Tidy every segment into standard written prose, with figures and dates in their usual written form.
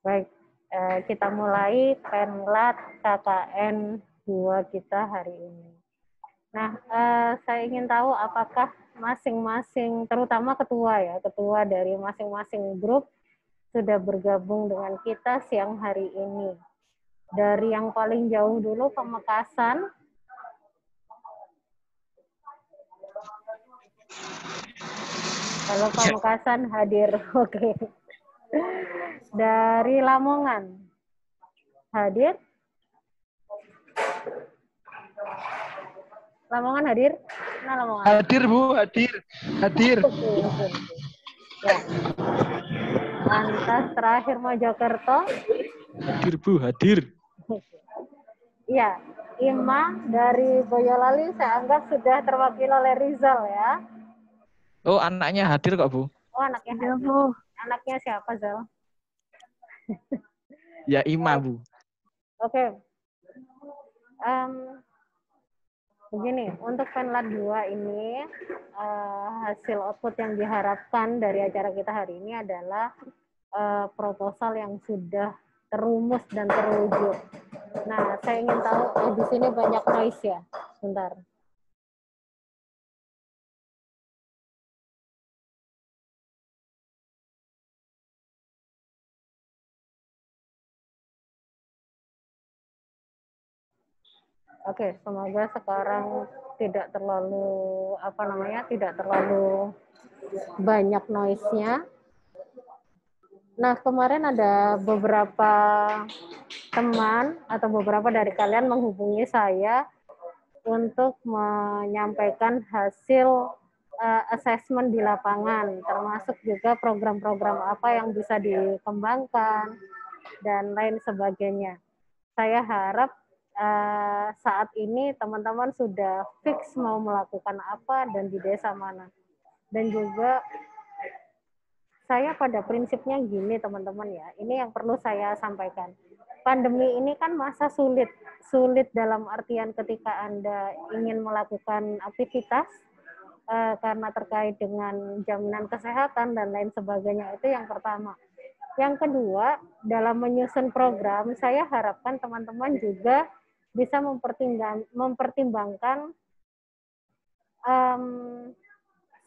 Baik, kita mulai Penlat KKN 2 kita hari ini. Nah, saya ingin tahu apakah masing-masing, terutama ketua dari masing-masing grup sudah bergabung dengan kita siang hari ini. Dari yang paling jauh dulu, Pamekasan. Kalau Pamekasan hadir, oke. Dari Lamongan, hadir? Lamongan hadir? Nah, Lamongan. Hadir, Bu, hadir. Oke. Ya. Lantas terakhir Mojokerto. Hadir, Bu, hadir. Iya, Ima dari Boyolali saya anggap sudah terwakili oleh Rizal ya. Oh, anaknya hadir kok, Bu. Oh, anaknya hadir. Bu. Anaknya siapa, Zal? Ya, Ima, Bu. Oke. Begini, untuk Penlat 2 ini hasil output yang diharapkan dari acara kita hari ini adalah proposal yang sudah terumus dan terwujud. Nah, saya ingin tahu di sini banyak noise ya. Sebentar. Oke, semoga sekarang tidak terlalu banyak noise-nya. Nah, kemarin ada beberapa teman atau beberapa dari kalian menghubungi saya untuk menyampaikan hasil assessment di lapangan, termasuk juga program-program apa yang bisa dikembangkan dan lain sebagainya. Saya harap saat ini teman-teman sudah fix mau melakukan apa dan di desa mana. Dan juga saya pada prinsipnya gini teman-teman ya, ini yang perlu saya sampaikan. Pandemi ini kan masa sulit dalam artian ketika Anda ingin melakukan aktivitas karena terkait dengan jaminan kesehatan dan lain sebagainya, itu yang pertama. Yang kedua, dalam menyusun program, saya harapkan teman-teman juga bisa mempertimbangkan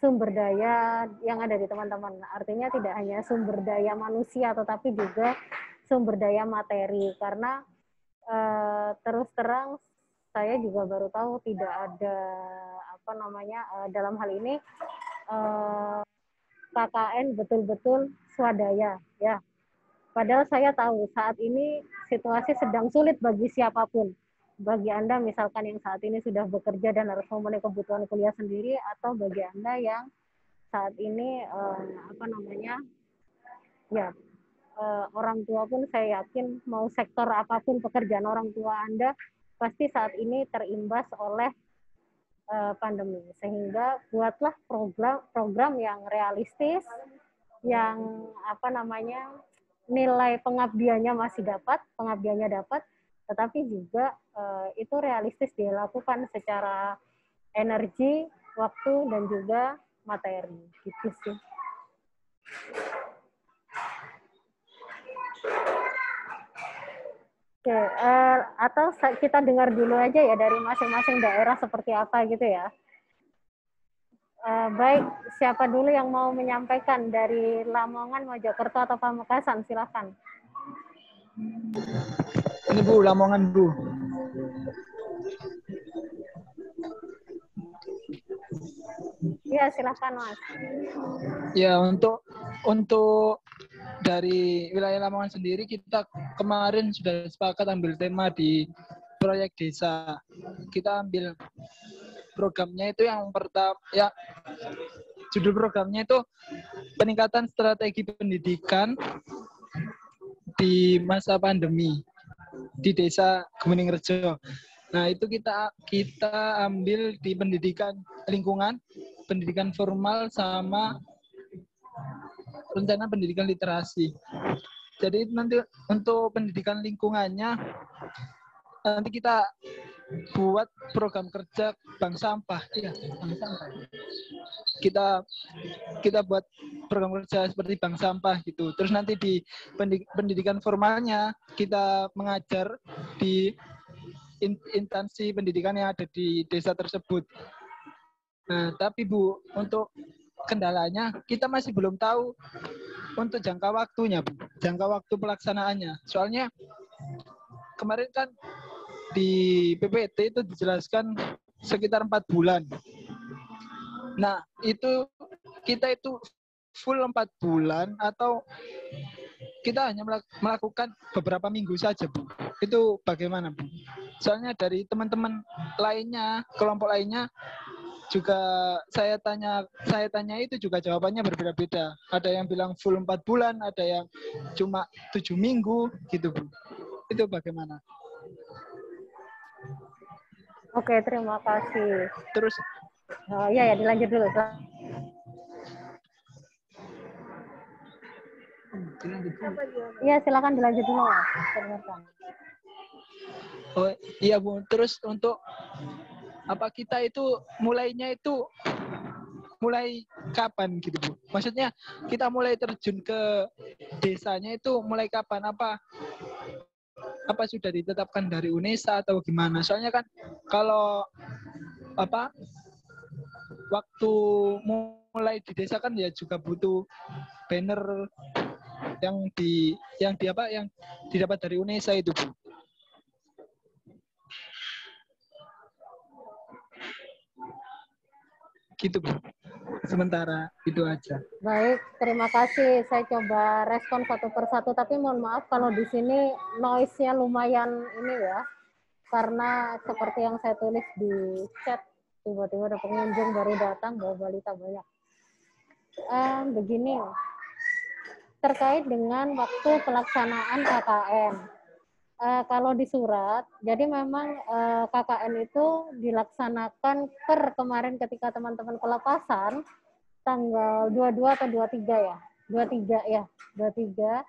sumber daya yang ada di teman-teman. Artinya tidak hanya sumber daya manusia, tetapi juga sumber daya materi. Karena terus terang saya juga baru tahu tidak ada dalam hal ini KKN betul-betul swadaya ya. Padahal saya tahu saat ini situasi sedang sulit bagi siapapun. Bagi Anda misalkan yang saat ini sudah bekerja dan harus memenuhi kebutuhan kuliah sendiri, atau bagi Anda yang saat ini orang tua pun saya yakin mau sektor apapun pekerjaan orang tua Anda pasti saat ini terimbas oleh pandemi. Sehingga buatlah program yang realistis, yang nilai pengabdiannya dapat, tetapi juga itu realistis dilakukan secara energi, waktu, dan juga materi. Gitu sih. Oke, atau kita dengar dulu aja ya dari masing-masing daerah seperti apa gitu ya. Baik, siapa dulu yang mau menyampaikan dari Lamongan, Mojokerto, atau Pamekasan? Silakan. Ini Bu, Lamongan Bu. Iya, silakan Mas. Ya, untuk dari wilayah Lamongan sendiri, kita kemarin sudah sepakat ambil tema di proyek desa. Kita ambil programnya itu yang pertama, ya judul programnya itu peningkatan strategi pendidikan di masa pandemi di desa Gemeningrejo. Nah, itu kita ambil di pendidikan lingkungan, pendidikan formal, sama rencana pendidikan literasi. Jadi nanti untuk pendidikan lingkungannya, nanti kita buat program kerja bank sampah. Iya, bank sampah. Kita buat program kerja seperti bank sampah gitu. Terus nanti di pendidikan formalnya kita mengajar di instansi pendidikan yang ada di desa tersebut. Nah, tapi Bu, untuk kendalanya kita masih belum tahu untuk jangka waktunya, Bu. Jangka waktu pelaksanaannya. Soalnya kemarin kan di PPT itu dijelaskan sekitar 4 bulan. Nah, itu kita itu full 4 bulan atau kita hanya melakukan beberapa minggu saja, Bu. Itu bagaimana, Bu? Soalnya dari teman-teman lainnya, kelompok lainnya juga saya tanya itu juga jawabannya berbeda-beda. Ada yang bilang full 4 bulan, ada yang cuma 7 minggu gitu, Bu. Itu bagaimana? Oke, terima kasih. Terus Ya, dilanjut dulu. Iya, silakan dilanjut dulu, Mas. oh iya, Bu. Terus untuk apa kita itu mulainya itu mulai kapan gitu, Bu? Maksudnya kita mulai terjun ke desanya itu mulai kapan? Apa sudah ditetapkan dari UNESA atau gimana? Soalnya kan kalau waktu mulai di desa kan ya juga butuh banner yang didapat dari UNESA itu, Bu. Gitu, Bu. Sementara itu aja. Baik, terima kasih. Saya coba respon satu persatu, tapi mohon maaf kalau di sini noise-nya lumayan ini ya. Karena seperti yang saya tulis di chat, tiba-tiba ada pengunjung baru datang, bawa balita banyak. Begini, terkait dengan waktu pelaksanaan KKN. Kalau di surat, jadi memang KKN itu dilaksanakan per kemarin ketika teman-teman pelepasan, tanggal 22 atau 23 ya? 23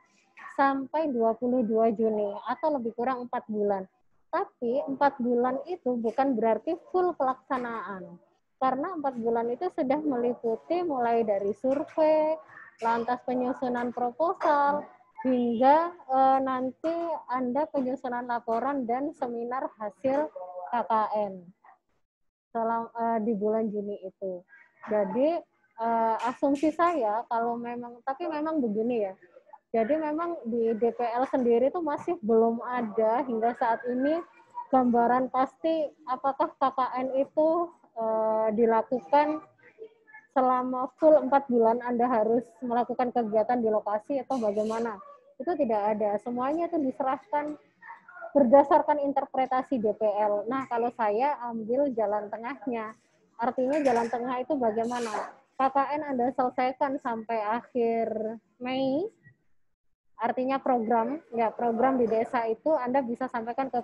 sampai 22 Juni atau lebih kurang 4 bulan. Tapi 4 bulan itu bukan berarti full pelaksanaan. Karena 4 bulan itu sudah meliputi mulai dari survei, lantas penyusunan proposal, hingga nanti Anda penyusunan laporan dan seminar hasil KKN di bulan Juni itu. Jadi asumsi saya kalau tapi memang begini ya. Jadi memang di DPL sendiri itu masih belum ada hingga saat ini gambaran pasti apakah KKN itu dilakukan selama full 4 bulan Anda harus melakukan kegiatan di lokasi atau bagaimana. Itu tidak ada. Semuanya itu diserahkan berdasarkan interpretasi DPL. Nah, kalau saya ambil jalan tengahnya. Artinya jalan tengah itu bagaimana? KKN Anda selesaikan sampai akhir Mei. Artinya program di desa itu Anda bisa sampaikan ke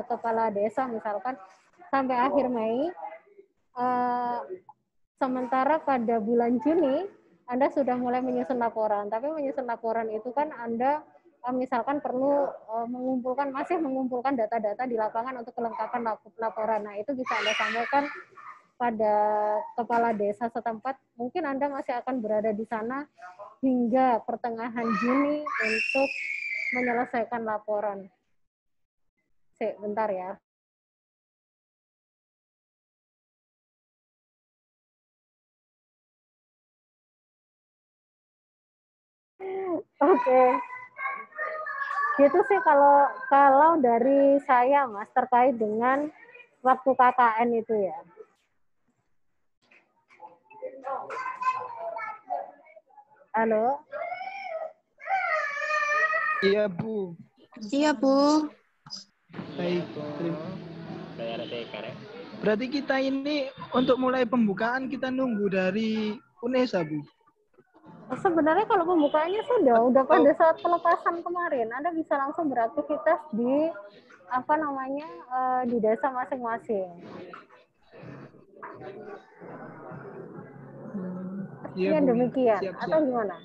kepala desa misalkan sampai akhir Mei. Sementara pada bulan Juni Anda sudah mulai menyusun laporan, tapi menyusun laporan itu kan Anda misalkan perlu masih mengumpulkan data-data di lapangan untuk kelengkapan laporan. Nah, itu bisa Anda sampaikan pada kepala desa setempat. Mungkin Anda masih akan berada di sana hingga pertengahan Juni untuk menyelesaikan laporan. Bentar ya. Oke. Gitu sih kalau dari saya, Mas, terkait dengan waktu KKN itu ya. Halo? Iya, Bu. Iya, Bu. Baik. Berarti kita ini untuk mulai pembukaan kita nunggu dari UNESA, Bu. Sebenarnya kalau pembukaannya udah pada saat pelepasan kemarin, Anda bisa langsung beraktivitas di di desa masing-masing. Iya, demikian. Siap. Atau gimana?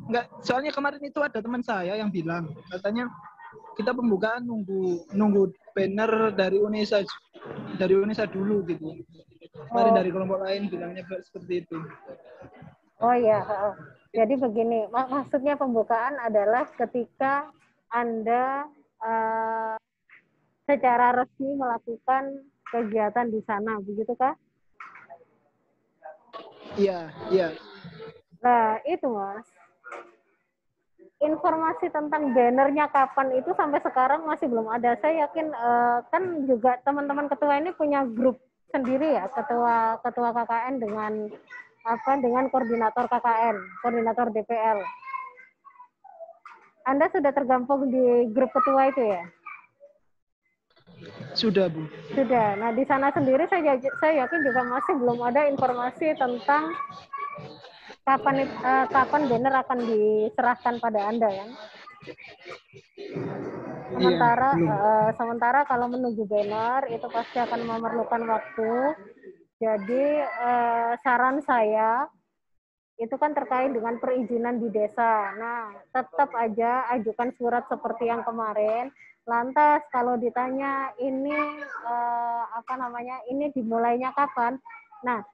Enggak, soalnya kemarin itu ada teman saya yang bilang, katanya kita pembukaan nunggu banner dari UNESA dulu gitu. kemarin dari kelompok lain bilangnya seperti itu. Oh iya, jadi begini, maksudnya pembukaan adalah ketika Anda secara resmi melakukan kegiatan di sana, begitu kah? Iya, iya. Nah, itu Mas. Informasi tentang bannernya kapan itu sampai sekarang masih belum ada. Saya yakin kan juga teman-teman ketua ini punya grup sendiri ya, ketua KKN dengan koordinator KKN, koordinator DPL. Anda sudah tergabung di grup ketua itu ya? Sudah, Bu. Sudah. Nah, di sana sendiri saya yakin juga masih belum ada informasi tentang kapan banner akan diserahkan pada Anda ya. Sementara kalau menunggu banner itu pasti akan memerlukan waktu. Jadi saran saya itu kan terkait dengan perizinan di desa. Nah, tetap aja ajukan surat seperti yang kemarin. Lantas kalau ditanya ini ini dimulainya kapan? Nah,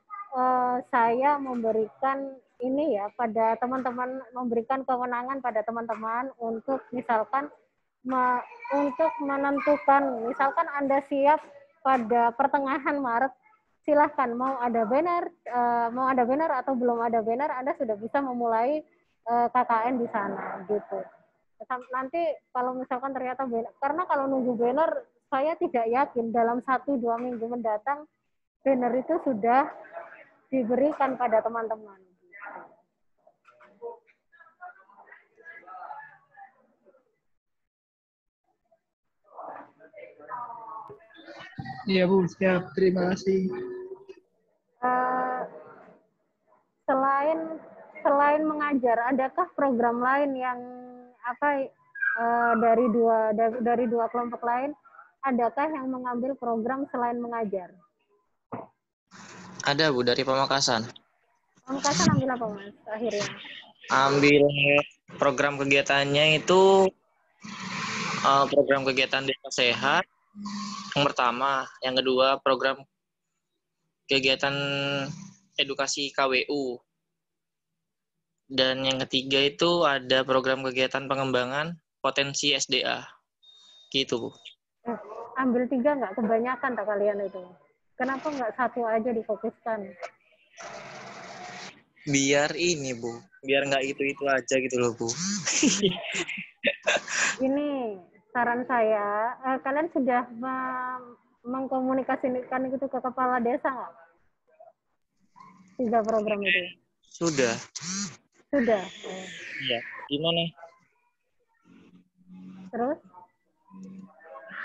saya memberikan ini ya pada teman-teman, memberikan kewenangan pada teman-teman untuk misalkan untuk menentukan, misalkan Anda siap pada pertengahan Maret, silahkan mau ada banner atau belum ada banner, Anda sudah bisa memulai KKN di sana gitu. Nanti kalau misalkan ternyata banner, karena kalau nunggu banner saya tidak yakin dalam 1-2 minggu mendatang banner itu sudah diberikan pada teman-teman. Iya, Bu, siap. Terima kasih. Selain mengajar, adakah program lain yang dari dua kelompok lain, adakah yang mengambil program selain mengajar? Ada, Bu, dari Pamekasan. Pamekasan ambil apa, Mas, akhirnya? Ambil program kegiatannya itu program kegiatan desa sehat yang pertama, yang kedua program kegiatan edukasi KWU, dan yang ketiga itu ada program kegiatan pengembangan potensi SDA gitu, Bu. Ambil 3 nggak kebanyakan tak kalian itu? Kenapa nggak satu aja difokuskan? Biar ini, Bu, biar nggak itu aja gitu loh, Bu. Ini saran saya, kalian sudah mengkomunikasikan itu ke kepala desa nggak? 3 program itu? Sudah. Sudah. Iya. Gimana? Terus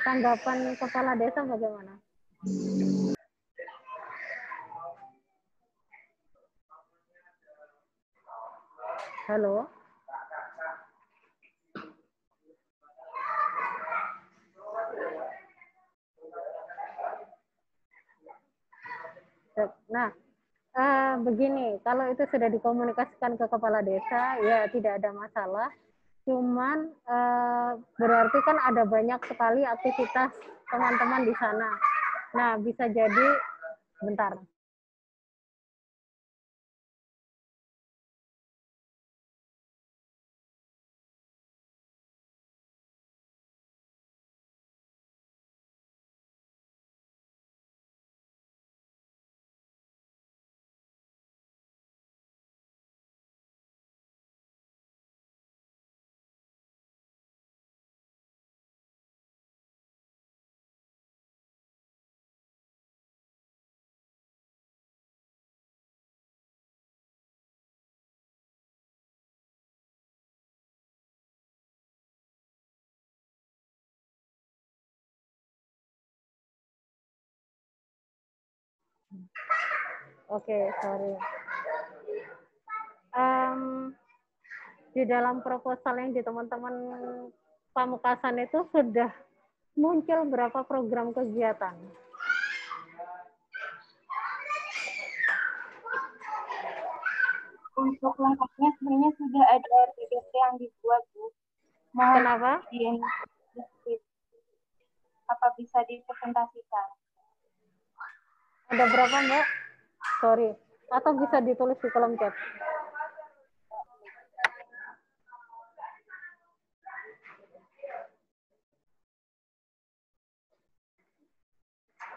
tanggapan kepala desa bagaimana? Halo? Nah, begini, kalau itu sudah dikomunikasikan ke kepala desa, ya tidak ada masalah. Cuman berarti kan ada banyak sekali aktivitas teman-teman di sana. Nah, bisa jadi, bentar. Oke, sorry. Di dalam proposal yang di teman-teman Pamekasan itu sudah muncul berapa program kegiatan? Untuk lengkapnya sebenarnya sudah ada RPDP yang dibuat, Bu. Kenapa? Apa bisa dipresentasikan? Ada berapa, Mbak? Sorry. Atau bisa ditulis di kolom chat.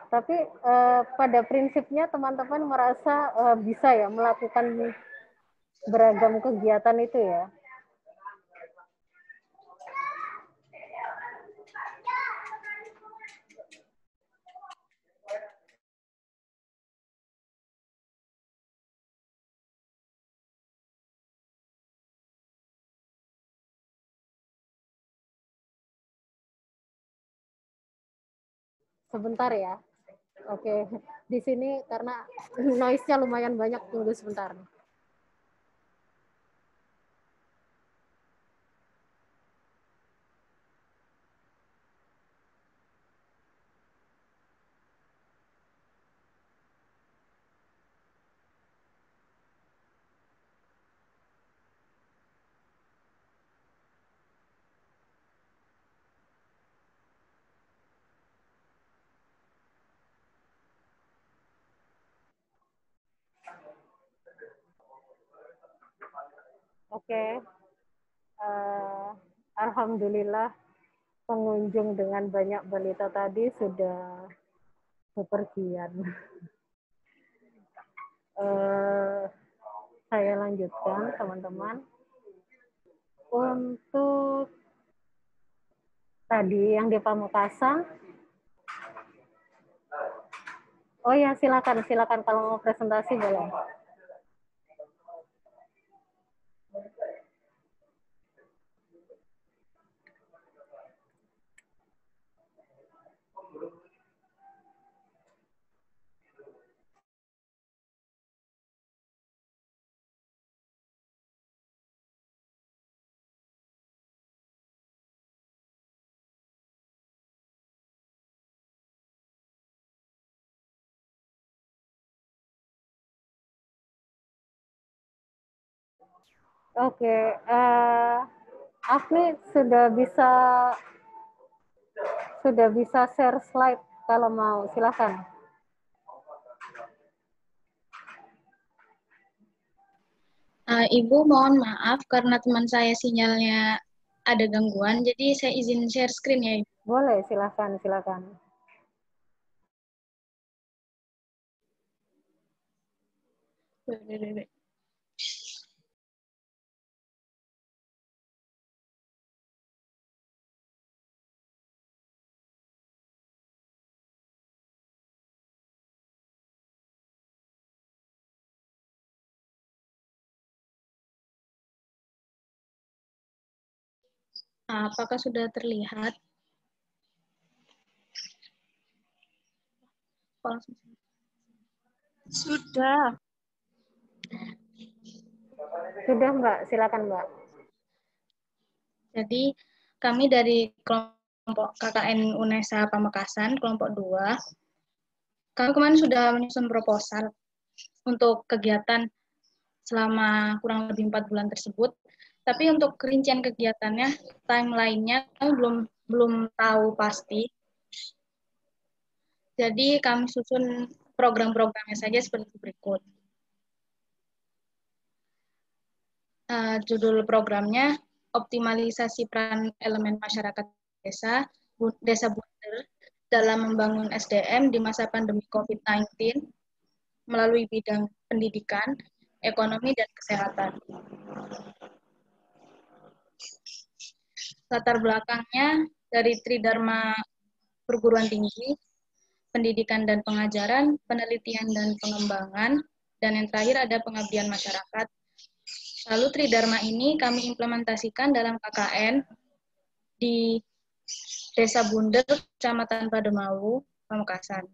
Tapi pada prinsipnya teman-teman merasa bisa ya melakukan beragam kegiatan itu ya. Sebentar ya. Oke, di sini karena noise-nya lumayan banyak, tunggu sebentar. Oke, alhamdulillah pengunjung dengan banyak balita tadi sudah bepergian. Saya lanjutkan teman-teman. Untuk tadi yang di Pamekasan, oh ya silakan kalau mau presentasi boleh. Oke, Afni sudah bisa share slide kalau mau, silakan. Ibu mohon maaf karena teman saya sinyalnya ada gangguan, jadi saya izin share screen ya Ibu. Boleh, silakan. Apakah sudah terlihat? Sudah. Sudah Mbak, silakan Mbak. Jadi kami dari kelompok KKN UNESA Pamekasan, kelompok 2, kami kemarin sudah menyusun proposal untuk kegiatan selama kurang lebih 4 bulan tersebut. Tapi untuk rincian kegiatannya, timeline-nya kami belum tahu pasti. Jadi kami susun program-programnya saja seperti berikut. Judul programnya optimalisasi peran elemen masyarakat desa Bunder dalam membangun SDM di masa pandemi COVID-19 melalui bidang pendidikan, ekonomi, dan kesehatan. Latar belakangnya dari Tridharma perguruan tinggi, pendidikan dan pengajaran, penelitian dan pengembangan, dan yang terakhir ada pengabdian masyarakat. Lalu Tridharma ini kami implementasikan dalam KKN di Desa Bunder, Kecamatan Pademawu, Pamekasan.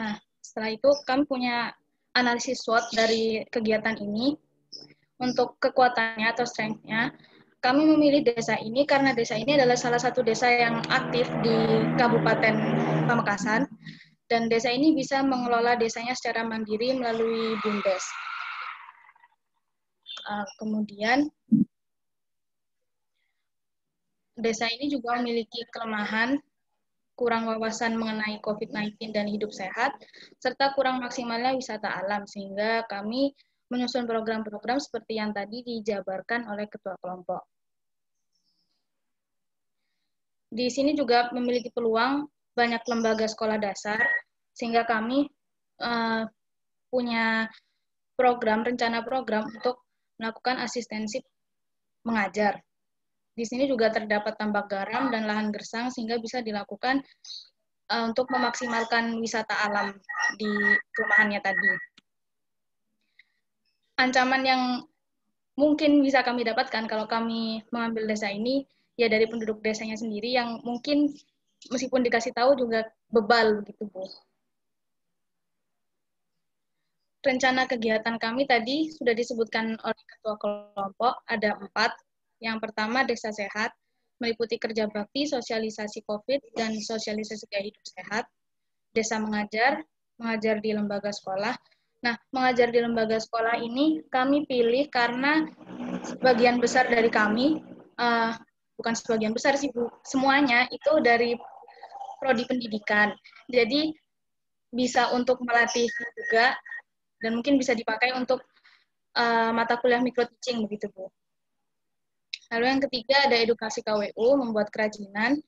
Nah, setelah itu kami punya analisis SWOT dari kegiatan ini. Untuk kekuatannya atau strength-nya, kami memilih desa ini karena desa ini adalah salah satu desa yang aktif di Kabupaten Pamekasan, dan desa ini bisa mengelola desanya secara mandiri melalui BUMDes. Kemudian, desa ini juga memiliki kelemahan kurang wawasan mengenai COVID-19 dan hidup sehat, serta kurang maksimalnya wisata alam, sehingga kami menyusun program-program seperti yang tadi dijabarkan oleh ketua kelompok. Di sini juga memiliki peluang banyak lembaga sekolah dasar, sehingga kami punya rencana program untuk melakukan asistensi mengajar. Di sini juga terdapat tambak garam dan lahan gersang, sehingga bisa dilakukan untuk memaksimalkan wisata alam di rumahannya tadi. Ancaman yang mungkin bisa kami dapatkan kalau kami mengambil desa ini, ya dari penduduk desanya sendiri yang mungkin meskipun dikasih tahu juga bebal begitu, Bu. Rencana kegiatan kami tadi sudah disebutkan oleh ketua kelompok, ada 4. Yang pertama, Desa Sehat, meliputi kerja bakti, sosialisasi COVID, dan sosialisasi gaya hidup sehat. Desa Mengajar, mengajar di lembaga sekolah. Nah, mengajar di lembaga sekolah ini kami pilih karena sebagian besar dari kami, bukan sebagian besar sih Bu, semuanya itu dari prodi pendidikan. Jadi bisa untuk melatih juga, dan mungkin bisa dipakai untuk mata kuliah micro teaching begitu Bu. Lalu yang ketiga ada edukasi KWU, membuat kerajinan,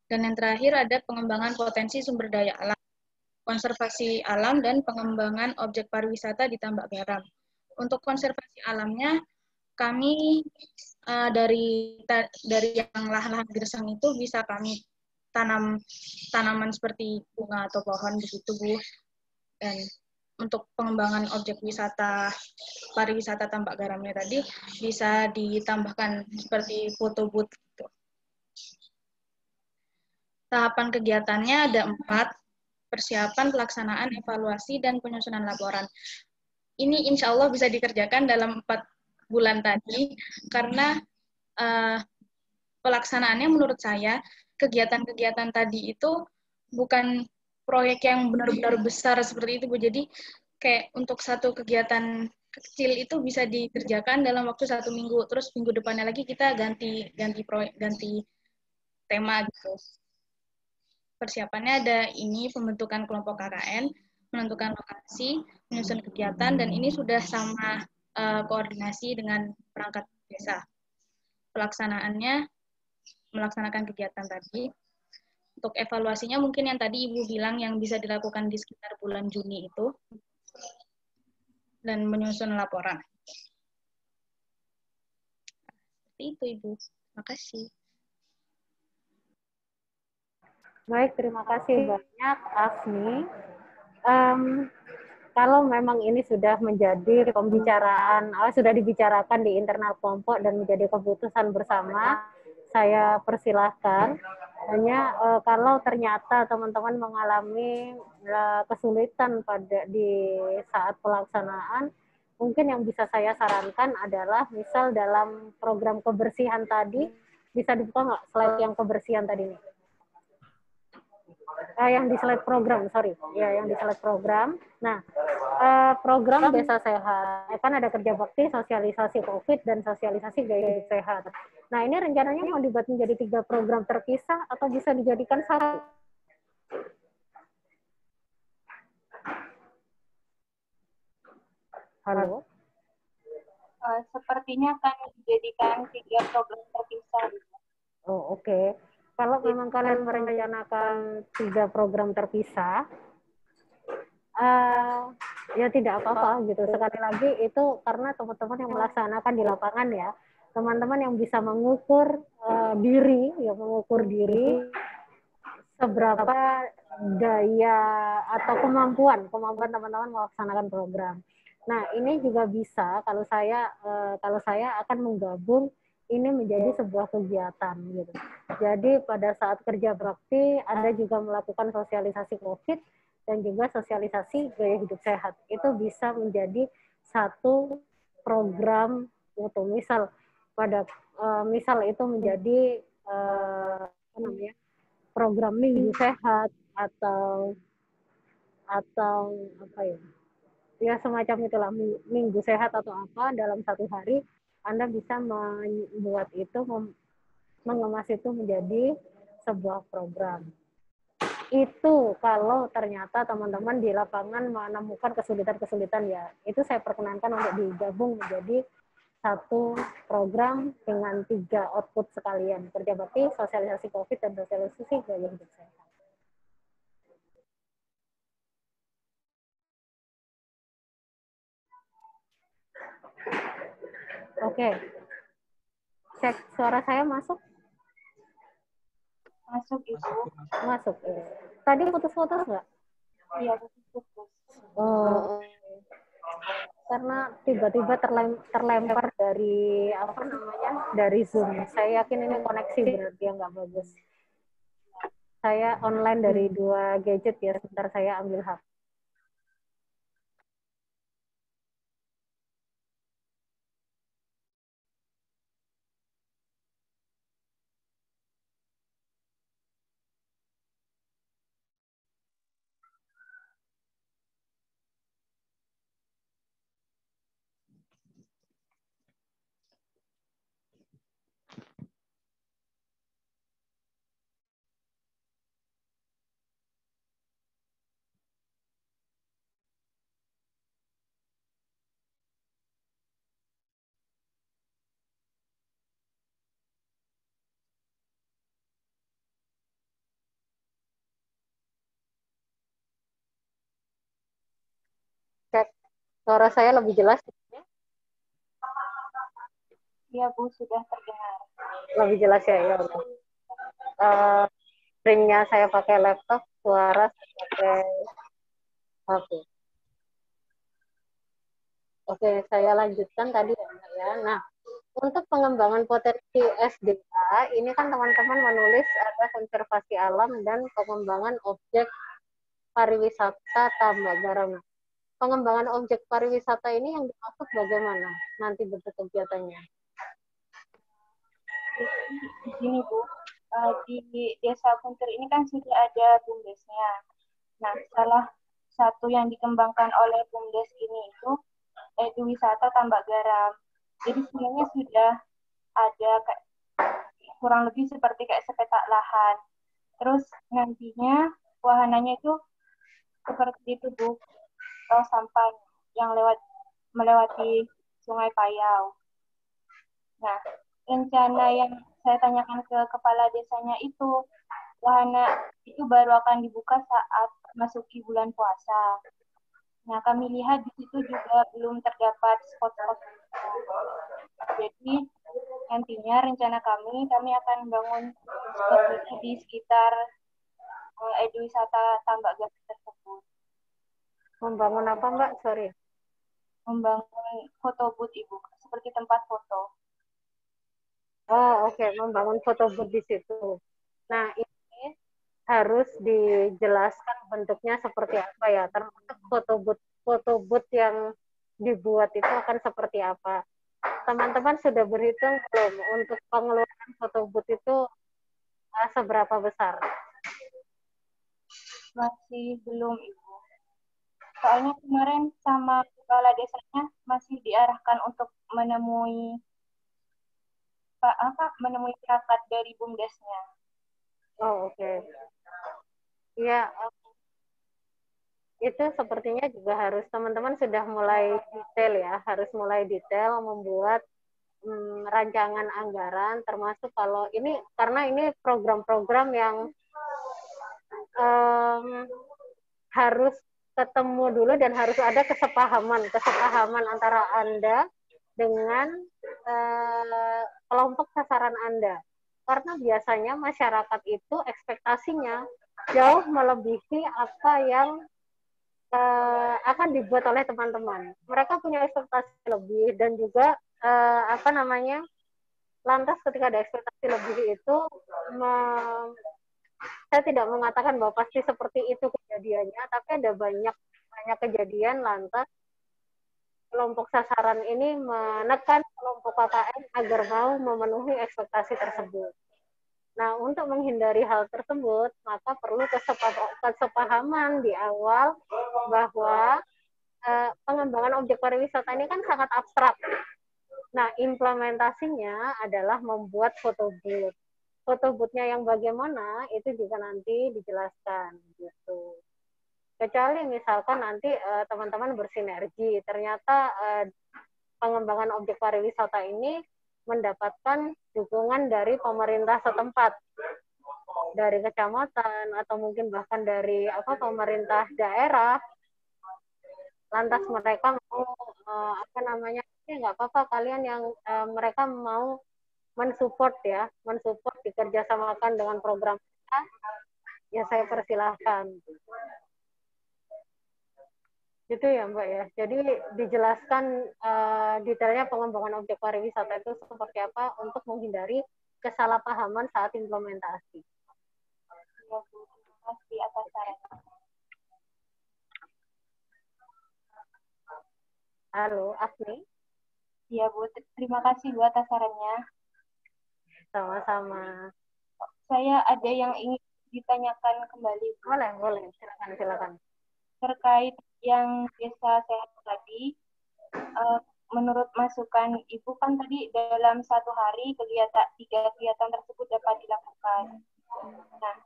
dan yang terakhir ada pengembangan potensi sumber daya alam, konservasi alam, dan pengembangan objek pariwisata di tambak garam. Untuk konservasi alamnya, kami dari yang lahan-lahan gersang itu bisa kami tanam tanaman seperti bunga atau pohon begitu Bu. Dan untuk pengembangan objek wisata pariwisata tambak garamnya tadi bisa ditambahkan seperti foto booth gitu. Tahapan kegiatannya ada 4, persiapan, pelaksanaan, evaluasi, dan penyusunan laporan. Ini insya Allah bisa dikerjakan dalam 4 bulan tadi, karena pelaksanaannya menurut saya, kegiatan-kegiatan tadi itu bukan proyek yang benar-benar besar seperti itu Bu. Jadi kayak untuk satu kegiatan kecil itu bisa dikerjakan dalam waktu 1 minggu, terus minggu depannya lagi kita ganti tema gitu. Persiapannya ada ini, pembentukan kelompok KKN, menentukan lokasi, menyusun kegiatan, dan ini sudah sama koordinasi dengan perangkat desa. Pelaksanaannya melaksanakan kegiatan tadi. Untuk evaluasinya mungkin yang tadi Ibu bilang yang bisa dilakukan di sekitar bulan Juni itu, dan menyusun laporan. Seperti itu Ibu. Terima kasih. Baik, terima kasih banyak Afni. Kalau memang ini sudah menjadi pembicaraan, sudah dibicarakan di internal kelompok dan menjadi keputusan bersama, saya persilahkan. Hanya kalau ternyata teman-teman mengalami kesulitan di saat pelaksanaan, mungkin yang bisa saya sarankan adalah misal dalam program kebersihan tadi, bisa dibuka nggak slide yang kebersihan tadi nih? Yang di slide program, yang di slide program. Nah, program Desa Sehat, kan ada kerja bakti, sosialisasi COVID, dan sosialisasi gaya hidup sehat. Nah, ini rencananya mau dibuat menjadi 3 program terpisah atau bisa dijadikan 1? Halo? Sepertinya akan dijadikan 3 program terpisah. Oh, oke. Kalau memang kalian merencanakan 3 program terpisah, ya tidak apa-apa gitu. Sekali lagi itu karena teman-teman yang melaksanakan di lapangan ya, teman-teman yang bisa mengukur diri seberapa daya atau kemampuan teman-teman melaksanakan program. Nah, ini juga bisa kalau saya akan menggabung ini menjadi sebuah kegiatan gitu. Jadi pada saat kerja bakti Anda juga melakukan sosialisasi COVID dan juga sosialisasi gaya hidup sehat. Itu bisa menjadi satu program untuk misal itu menjadi program minggu sehat atau apa ya semacam itulah, minggu sehat atau apa dalam 1 hari Anda bisa membuat itu, mengemas itu menjadi sebuah program. itu kalau ternyata teman-teman di lapangan menemukan kesulitan-kesulitan ya, itu saya perkenankan untuk digabung menjadi satu program dengan 3 output sekalian, kerja bakti, sosialisasi COVID, dan sosialisasi gaya hidup sehat. Oke, cek suara saya masuk? Masuk Ibu. Masuk. Tadi putus-putus nggak? Iya, putus-putus. Oh, karena tiba-tiba terlempar dari apa namanya, dari Zoom. Saya yakin ini koneksi berarti yang nggak bagus. Saya online dari 2 gadget ya, sebentar saya ambil HP. Cek suara saya lebih jelas? Iya Bu, sudah terdengar. Lebih jelas ya, ya udah. Screen-nya saya pakai laptop, suara saya pakai HP. Oke, saya lanjutkan tadi ya. Nah, untuk pengembangan potensi SDA, ini kan teman-teman menulis ada konservasi alam dan pengembangan objek pariwisata tambak garam. Pengembangan objek pariwisata ini yang dimaksud bagaimana nanti bentuk kegiatannya? Di sini Bu, di Desa Kuntir ini kan sudah ada BUMDesnya. Nah, salah satu yang dikembangkan oleh BUMDes ini itu wisata tambak garam. Jadi sebenarnya sudah ada kayak kurang lebih seperti kayak sepetak lahan. Terus nantinya wahananya itu seperti itu Bu, tong sampah yang melewati Sungai Payau. Nah, rencana yang saya tanyakan ke kepala desanya itu, wahana itu baru akan dibuka saat masuki bulan puasa. Nah, kami lihat di situ juga belum terdapat spot-spot. Jadi, nantinya rencana kami akan membangun spot di sekitar wisata tambak garam tersebut. Membangun apa Mbak? Sorry. Membangun foto booth Ibu, seperti tempat foto. Oh, oke. Membangun foto booth di situ. Nah, ini harus dijelaskan bentuknya seperti apa ya, termasuk foto booth yang dibuat itu akan seperti apa. Teman-teman sudah berhitung belum untuk pengeluaran foto booth itu seberapa besar? Masih belum Ibu. Soalnya kemarin sama kepala desanya masih diarahkan untuk menemui perangkat dari BUMDesnya. Oh, oke. Iya, itu sepertinya juga harus teman-teman sudah mulai detail ya, harus mulai detail membuat rancangan anggaran, termasuk kalau ini karena ini program-program yang harus ketemu dulu dan harus ada kesepahaman antara Anda dengan kelompok sasaran Anda. Karena biasanya masyarakat itu ekspektasinya jauh melebihi apa yang akan dibuat oleh teman-teman. Mereka punya ekspektasi lebih dan juga lantas ketika ada ekspektasi lebih itu saya tidak mengatakan bahwa pasti seperti itu kejadiannya, tapi ada banyak kejadian lantas kelompok sasaran ini menekan kelompok KKN agar mau memenuhi ekspektasi tersebut. Nah, untuk menghindari hal tersebut, maka perlu kesepahaman di awal bahwa pengembangan objek pariwisata ini kan sangat abstrak. Nah, implementasinya adalah membuat foto booth. foto booth-nya yang bagaimana itu juga nanti dijelaskan gitu. Kecuali misalkan nanti teman-teman bersinergi, ternyata pengembangan objek pariwisata ini mendapatkan dukungan dari pemerintah setempat, dari kecamatan atau mungkin bahkan dari pemerintah daerah. Lantas mereka mau ya nggak apa-apa kalian yang mereka mau mensupport dikerjasamakan dengan program kita, ya saya persilahkan. Gitu ya Mbak ya. Jadi dijelaskan detailnya pengembangan objek pariwisata itu seperti apa untuk menghindari kesalahpahaman saat implementasi. Ya, Bu. Terima kasih atas sarannya. Halo, Afni. Iya, Bu. Terima kasih Bu atas sarannya. Sama-sama. Saya ada yang ingin ditanyakan kembali, Bu. Boleh. Silakan. Terkait yang desa sehat tadi, menurut masukan Ibu kan tadi dalam satu hari tiga kegiatan tersebut dapat dilakukan. Nah,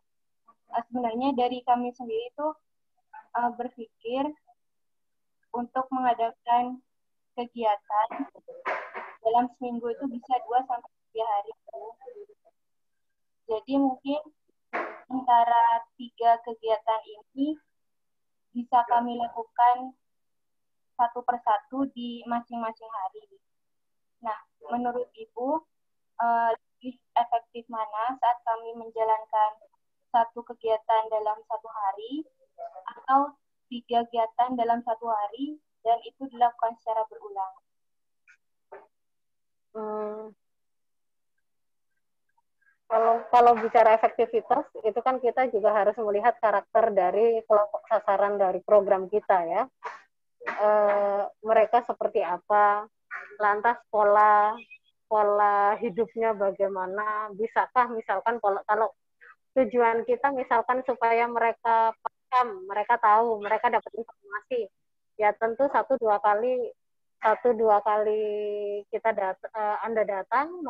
sebenarnya dari kami sendiri tuh berpikir untuk mengadakan kegiatan dalam seminggu itu bisa 2-3 hari. Jadi mungkin antara 3 kegiatan ini bisa kami lakukan satu persatu di masing-masing hari. Nah, menurut Ibu, lebih efektif mana saat kami menjalankan satu kegiatan dalam satu hari atau 3 kegiatan dalam satu hari dan itu dilakukan secara berulang? Kalau bicara efektivitas, itu kan kita juga harus melihat karakter dari kelompok sasaran dari program kita ya. Mereka seperti apa, lantas pola hidupnya bagaimana, bisakah misalkan kalau tujuan kita misalkan supaya mereka paham, mereka tahu, mereka dapat informasi, ya tentu satu dua kali kita Anda datang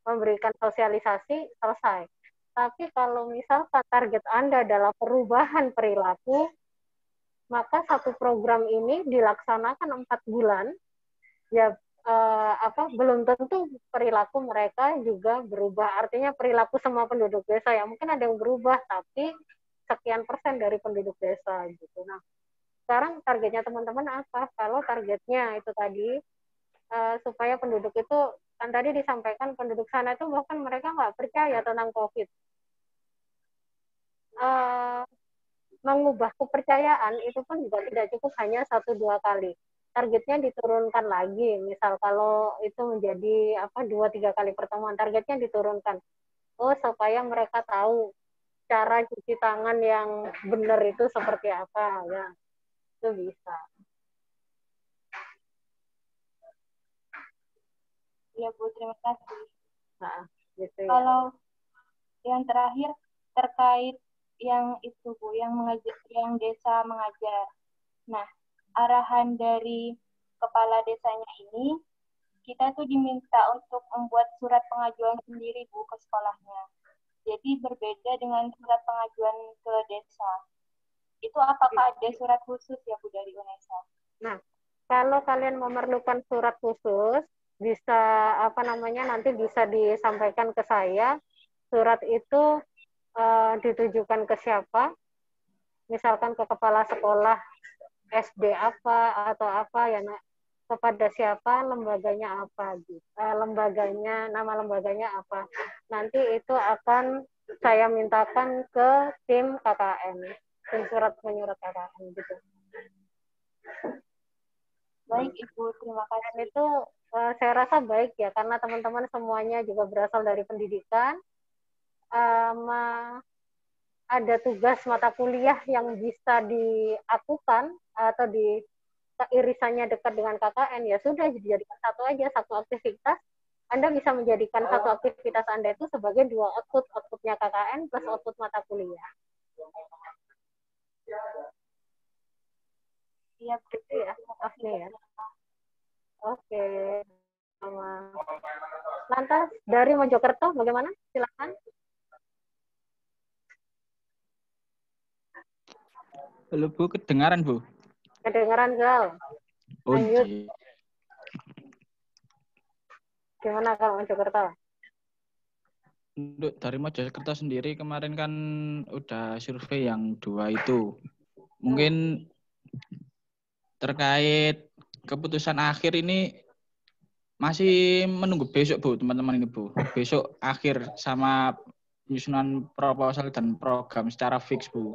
memberikan sosialisasi, selesai. Tapi kalau misalkan target Anda adalah perubahan perilaku, maka satu program ini dilaksanakan 4 bulan, ya belum tentu perilaku mereka juga berubah. Artinya perilaku semua penduduk desa ya mungkin ada yang berubah, tapi sekian persen dari penduduk desa gitu. Nah, sekarang targetnya teman-teman apa? Kalau targetnya itu tadi supaya penduduk itu, kan tadi disampaikan penduduk sana itu bahkan mereka nggak percaya tentang COVID. Mengubah kepercayaan itu pun juga tidak cukup hanya 1-2 kali. Targetnya diturunkan lagi. Misal kalau itu menjadi 2-3 kali pertemuan, targetnya diturunkan. Supaya mereka tahu cara cuci tangan yang benar itu seperti apa ya. Itu bisa. Ya Bu, terima kasih. Nah, gitu ya. Kalau yang terakhir terkait yang itu Bu, yang desa mengajar. Nah, arahan dari kepala desanya ini, kita tuh diminta untuk membuat surat pengajuan sendiri Bu ke sekolahnya. Jadi berbeda dengan surat pengajuan ke desa. Itu apakah ada surat khusus ya Bu dari UNESA? Nah, kalau kalian memerlukan surat khusus, bisa nanti bisa disampaikan ke saya. Surat itu ditujukan ke siapa? Misalkan ke kepala sekolah SD apa atau apa ya, kepada siapa, lembaganya apa gitu. Nama lembaganya apa. Nanti itu akan saya mintakan ke tim KKN, tim surat menyurat KKN gitu. Baik Ibu, terima kasih. Dan itu saya rasa baik ya, karena teman-teman semuanya juga berasal dari pendidikan. Ada tugas mata kuliah yang bisa diakukan atau di irisannya dekat dengan KKN, ya sudah dijadikan satu aktivitas. Anda bisa menjadikan satu aktivitas Anda itu sebagai 2 outputnya KKN plus output mata kuliah. Iya, gitu ya, Afni ya. Oke. Lantas dari Mojokerto bagaimana? Silakan. Halo Bu, kedengaran Bu? Kedengaran, Gal. Oh, Lanjut. iya. Gimana kalau Mojokerto? Untuk dari Mojokerto sendiri kemarin kan udah survei yang 2 itu. Mungkin terkait keputusan akhir ini masih menunggu besok Bu, teman-teman ini Bu. Besok akhir sama penyusunan proposal dan program secara fix Bu.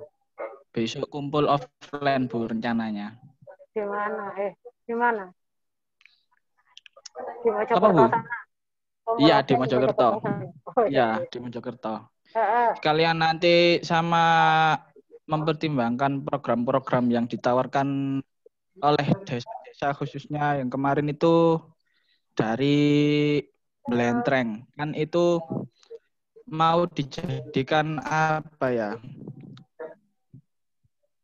Besok kumpul offline Bu rencananya. Di mana? Di mana? Di Apa Mojokerto Bu? sana. Iya di Mojokerto. Oh, Iya di Mojokerto. Heeh. Sekalian nanti sama mempertimbangkan program-program yang ditawarkan oleh desa-desa khususnya yang kemarin itu dari Blentreng. Kan itu mau dijadikan apa ya?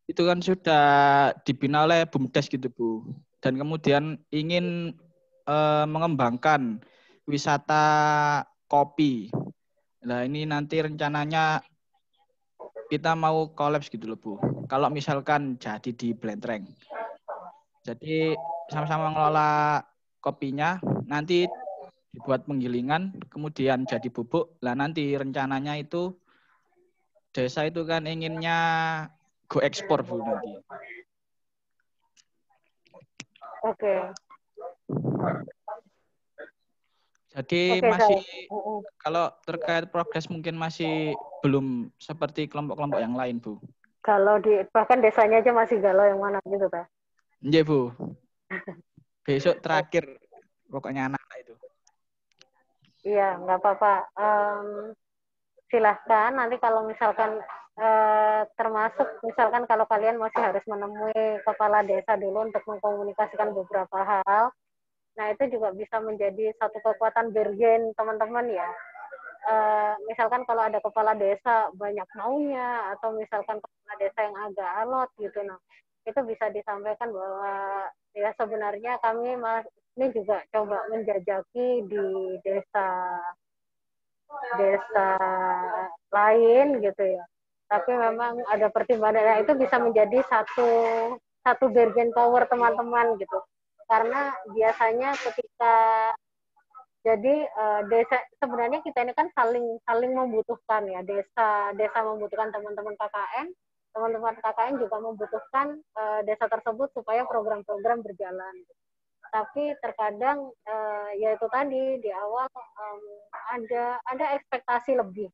Itu kan sudah dibina oleh BUMDes gitu Bu. Dan kemudian ingin mengembangkan wisata kopi. Nah ini nanti rencananya kita mau kolaps gitu loh Bu. Kalau misalkan jadi di Blentreng. Jadi sama-sama mengelola kopinya, nanti dibuat penggilingan, kemudian jadi bubuk. Lah nanti rencananya itu desa itu kan inginnya go ekspor Bu nanti. Oke. Jadi Oke, masih saya. kalau terkait progres mungkin masih belum seperti kelompok-kelompok yang lain Bu. Kalau bahkan desanya aja masih galau yang mana gitu ta? Iya Bu. Besok terakhir pokoknya anak itu. Iya, nggak apa-apa. Silahkan nanti kalau misalkan termasuk misalkan kalau kalian masih harus menemui kepala desa dulu untuk mengkomunikasikan beberapa hal. Nah, itu juga bisa menjadi satu kekuatan bergen teman-teman ya. Misalkan kalau ada kepala desa banyak maunya atau misalkan kepala desa yang agak alot gitu, nah itu bisa disampaikan bahwa ya sebenarnya kami ini juga coba menjajaki di desa lain gitu ya. Tapi memang ada pertimbangan, itu bisa menjadi satu bargain power teman-teman gitu. Karena biasanya ketika jadi desa sebenarnya kita ini kan saling membutuhkan ya, desa membutuhkan teman-teman KKN, teman-teman KKN juga membutuhkan desa tersebut supaya program-program berjalan. Tapi terkadang ya itu tadi di awal ada ekspektasi lebih.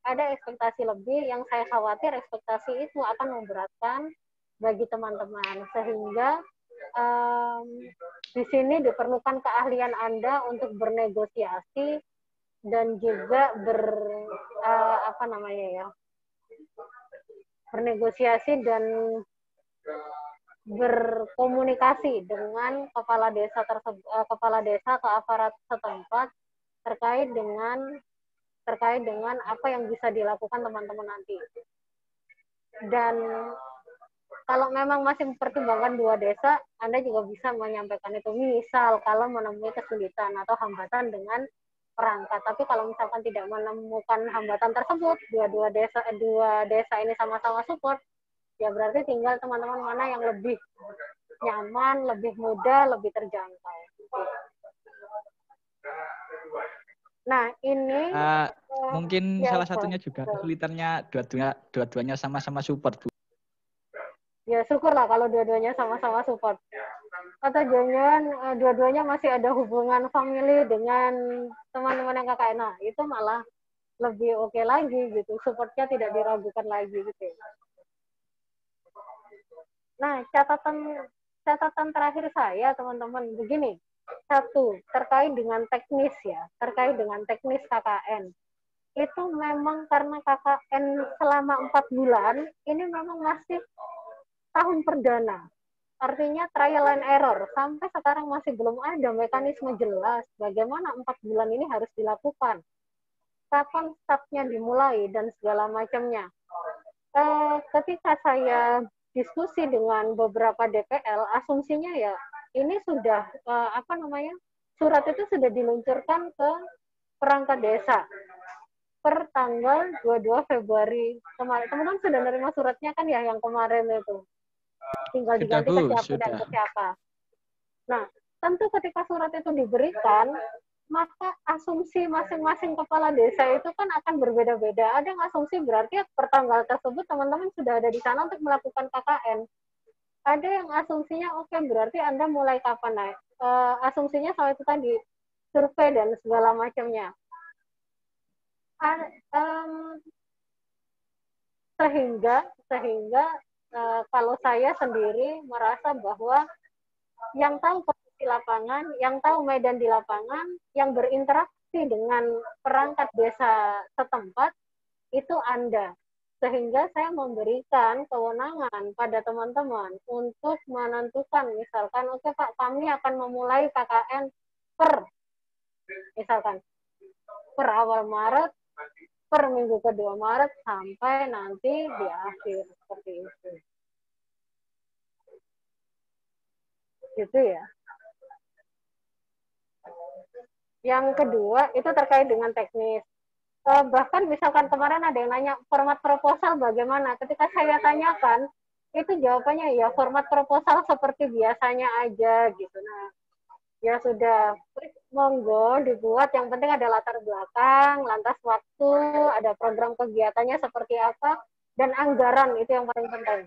Ada ekspektasi lebih yang saya khawatir ekspektasi itu akan memberatkan bagi teman-teman sehingga di sini diperlukan keahlian Anda untuk bernegosiasi dan juga bernegosiasi dan berkomunikasi dengan kepala desa atau aparat setempat terkait dengan apa yang bisa dilakukan teman-teman nanti. Dan kalau memang masih mempertimbangkan 2 desa, Anda juga bisa menyampaikan itu. Misal kalau menemui kesulitan atau hambatan dengan perangkat. Tapi kalau misalkan tidak menemukan hambatan tersebut, dua desa ini sama-sama support, ya berarti tinggal teman-teman mana yang lebih nyaman, lebih mudah, lebih terjangkau. Nah, ini mungkin salah satunya juga kesulitannya dua-duanya sama-sama support Bu. Ya syukurlah kalau dua-duanya sama-sama support. Atau jangan dua-duanya masih ada hubungan family dengan teman-teman yang KKN. Nah, itu malah lebih oke lagi gitu. Supportnya tidak diragukan lagi gitu. Nah, catatan terakhir saya teman-teman begini. 1, terkait dengan teknis ya, terkait dengan teknis KKN. Itu memang karena KKN selama 4 bulan, ini memang masih tahun perdana. Artinya trial and error. Sampai sekarang masih belum ada mekanisme jelas bagaimana 4 bulan ini harus dilakukan. Kapan startnya dimulai dan segala macamnya. Ketika saya diskusi dengan beberapa DPL, asumsinya ya ini sudah surat itu sudah diluncurkan ke perangkat desa per tanggal 22 Februari kemarin. Teman-teman sudah menerima suratnya kan ya yang kemarin itu. Tinggal Sudah, diganti Bu, ke siapa dan sudah. ke siapa. Nah, tentu ketika surat itu diberikan, maka asumsi masing-masing kepala desa itu kan akan berbeda-beda. Ada yang asumsi berarti per tanggal tersebut teman-teman sudah ada di sana untuk melakukan KKN. Ada yang asumsinya oke, berarti Anda mulai kapan naik? Asumsinya soal itu tadi, survei dan segala macamnya. Sehingga kalau saya sendiri merasa bahwa yang tahu kondisi lapangan, yang tahu medan di lapangan, yang berinteraksi dengan perangkat desa setempat, itu Anda. Sehingga saya memberikan kewenangan pada teman-teman untuk menentukan, misalkan, oke Pak, kami akan memulai KKN misalkan, per awal Maret, per minggu kedua Maret, sampai nanti di akhir, seperti itu. Gitu ya. Yang kedua itu terkait dengan teknis. Bahkan misalkan kemarin ada yang nanya format proposal bagaimana. Ketika saya tanyakan, itu jawabannya ya format proposal seperti biasanya aja gitu. Nah, ya sudah, monggo dibuat. Yang penting ada latar belakang, lantas waktu, ada program kegiatannya seperti apa, dan anggaran itu yang paling penting.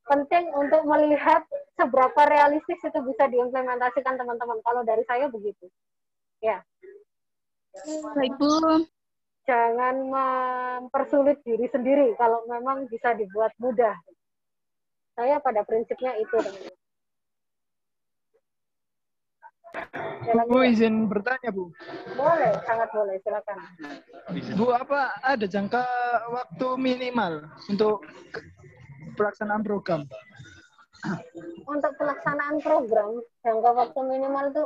Penting untuk melihat seberapa realistis itu bisa diimplementasikan teman-teman. Kalau dari saya begitu. Ya. Baik, Bu. Jangan mempersulit diri sendiri kalau memang bisa dibuat mudah. Saya pada prinsipnya itu. Bu, izin bertanya, Bu. Boleh, sangat boleh, silakan. Bu, apa ada jangka waktu minimal untuk pelaksanaan program? Untuk pelaksanaan program, jangka waktu minimal itu,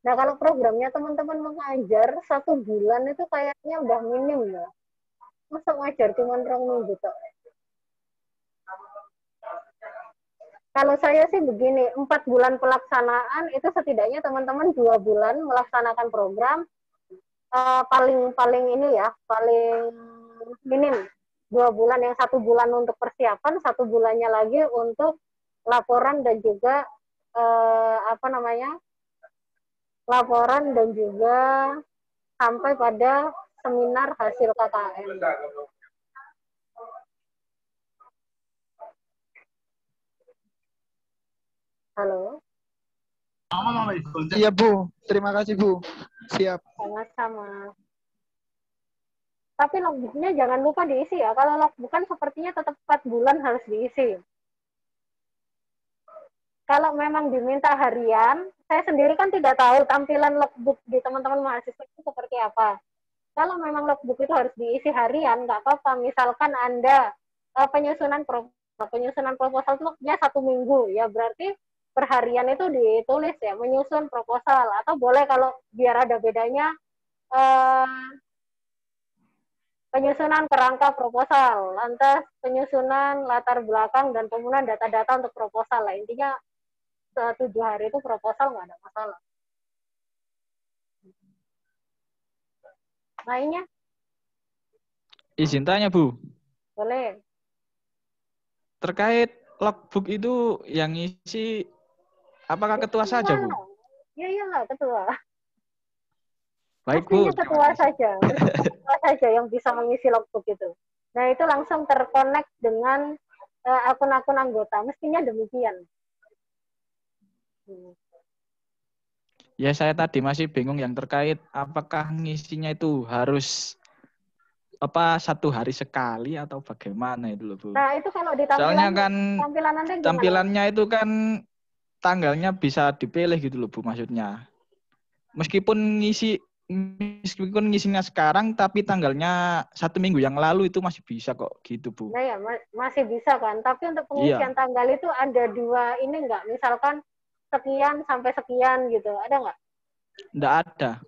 nah kalau programnya teman-teman mengajar 1 bulan itu kayaknya udah minim ya. Masa ngajar cuma 2 minggu toh? Kalau saya sih begini, 4 bulan pelaksanaan itu setidaknya teman-teman 2 bulan melaksanakan program, paling ini ya, paling minim 2 bulan, yang 1 bulan untuk persiapan, 1 bulannya lagi untuk laporan dan juga laporan dan juga sampai pada seminar hasil KKN. Halo. Iya, Bu. Terima kasih, Bu. Siap. Sama-sama. Tapi logbooknya jangan lupa diisi ya. Kalau logbook kan sepertinya tetap 4 bulan harus diisi. Kalau memang diminta harian, saya sendiri kan tidak tahu tampilan logbook di teman-teman mahasiswa itu seperti apa. Kalau memang logbook itu harus diisi harian, nggak apa-apa. Misalkan Anda penyusunan proposal itu logbooknya 1 minggu, ya berarti perharian itu ditulis ya, menyusun proposal. Atau boleh kalau biar ada bedanya, penyusunan kerangka proposal, lantas penyusunan latar belakang dan penggunaan data-data untuk proposal lah. Intinya 7 hari itu proposal nggak ada masalah. Lainnya? Izin tanya, Bu. Boleh. Terkait logbook itu yang isi apakah ketua saja, Bu? Ya iyalah, ketua. Baik, Bu. Ketua saja. Ketua saja yang bisa mengisi logbook itu. Nah, itu langsung terkonek dengan akun-akun anggota. Mestinya demikian. Ya, saya tadi masih bingung yang terkait apakah ngisinya itu harus 1 hari sekali atau bagaimana itu loh, Bu. Nah, itu kalau di soalnya kan tampilannya itu kan tanggalnya bisa dipilih gitu loh, Bu, maksudnya. Meskipun ngisinya sekarang tapi tanggalnya 1 minggu yang lalu itu masih bisa kok gitu, Bu. Nah ya, masih bisa kan. Tapi untuk pengisian tanggal itu ada 2 ini enggak? Misalkan sekian sampai sekian gitu. Ada nggak? Nggak ada.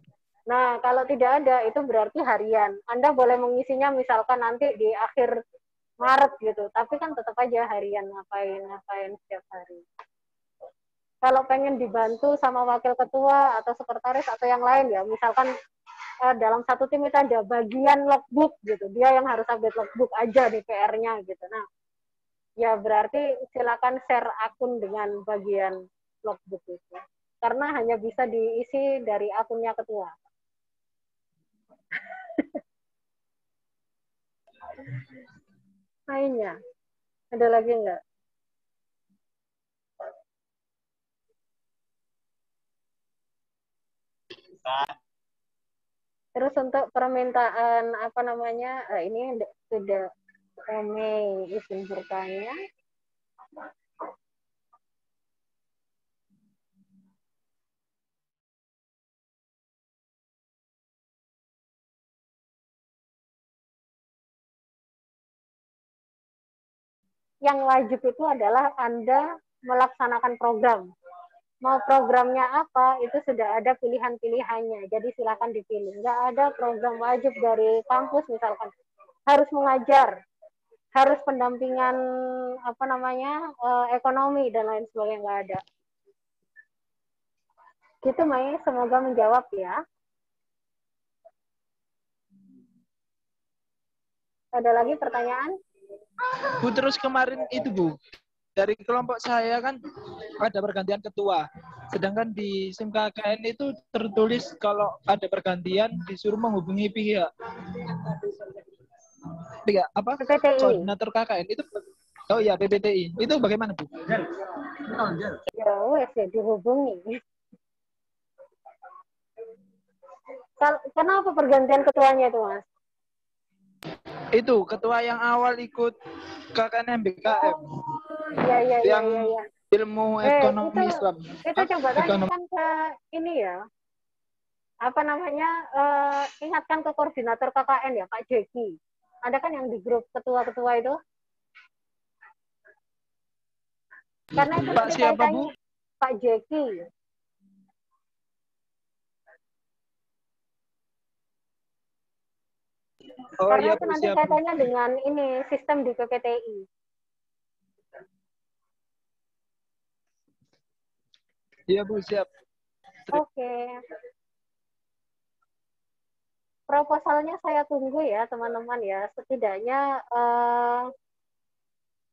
Nah, kalau tidak ada, itu berarti harian. Anda boleh mengisinya misalkan nanti di akhir Maret gitu. Tapi kan tetap aja harian, ngapain setiap hari. kalau pengen dibantu sama wakil ketua atau sekretaris atau yang lain ya, misalkan dalam satu tim itu ada bagian logbook gitu, dia yang harus update logbook aja di PR-nya gitu. Nah, ya berarti silakan share akun dengan bagian logbook itu, karena hanya bisa diisi dari akunnya ketua. Lainnya, ada lagi enggak? Terus untuk permintaan apa namanya, ini sudah Mei izin bertanya. Yang wajib itu adalah Anda melaksanakan program. Mau programnya apa, itu sudah ada pilihan-pilihannya. Jadi silakan dipilih. Nggak ada program wajib dari kampus misalkan. Harus mengajar, harus pendampingan apa namanya, ekonomi dan lain sebagainya, nggak ada. Gitu, Mai. Semoga menjawab ya. Ada lagi pertanyaan? Bu, terus kemarin itu Bu, dari kelompok saya kan ada pergantian ketua. Sedangkan di SIM KKN itu tertulis kalau ada pergantian disuruh menghubungi pihak apa? PPTI. Koordinator KKN itu. Oh ya, PPTI. Itu bagaimana, Bu? Ya wes ya dihubungi. Kenapa pergantian ketuanya itu, Mas? Itu ketua yang awal ikut KKN MBKM. Iya. Yang ilmu ekonomi itu, Islam. Itu coba tanyakan ke ini ya. Apa namanya? Ingatkan ke koordinator KKN ya, Pak Jeki. Ada kan yang di grup ketua-ketua itu? Karena itu Pak siapa, Bu? Pak Jeki. Oh, Karena iya, itu Bu, nanti siap, kaitannya dengan ini sistem di PPTI. Iya, Bu, siap. Oke. Proposalnya saya tunggu ya, teman-teman ya. Setidaknya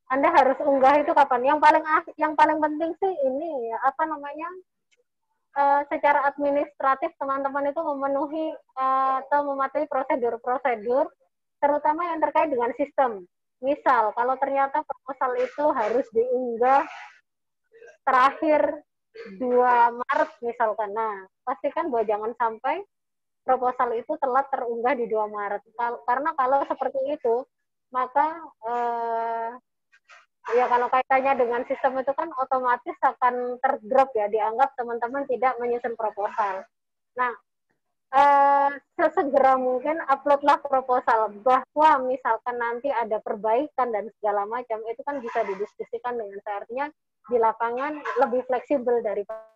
Anda harus unggah itu kapan? Yang paling penting sih ini ya, apa namanya? Secara administratif teman-teman itu memenuhi atau mematuhi prosedur-prosedur, terutama yang terkait dengan sistem. Misal, kalau ternyata proposal itu harus diunggah terakhir 2 Maret misalkan. Nah, pastikan bahwa jangan sampai proposal itu telat terunggah di 2 Maret. Karena kalau seperti itu, maka ya kalau kaitannya dengan sistem itu kan otomatis akan terdrop ya, dianggap teman-teman tidak menyusun proposal. Nah, sesegera mungkin uploadlah proposal, bahwa misalkan nanti ada perbaikan dan segala macam, itu kan bisa didiskusikan dengan saya, artinya di lapangan lebih fleksibel daripada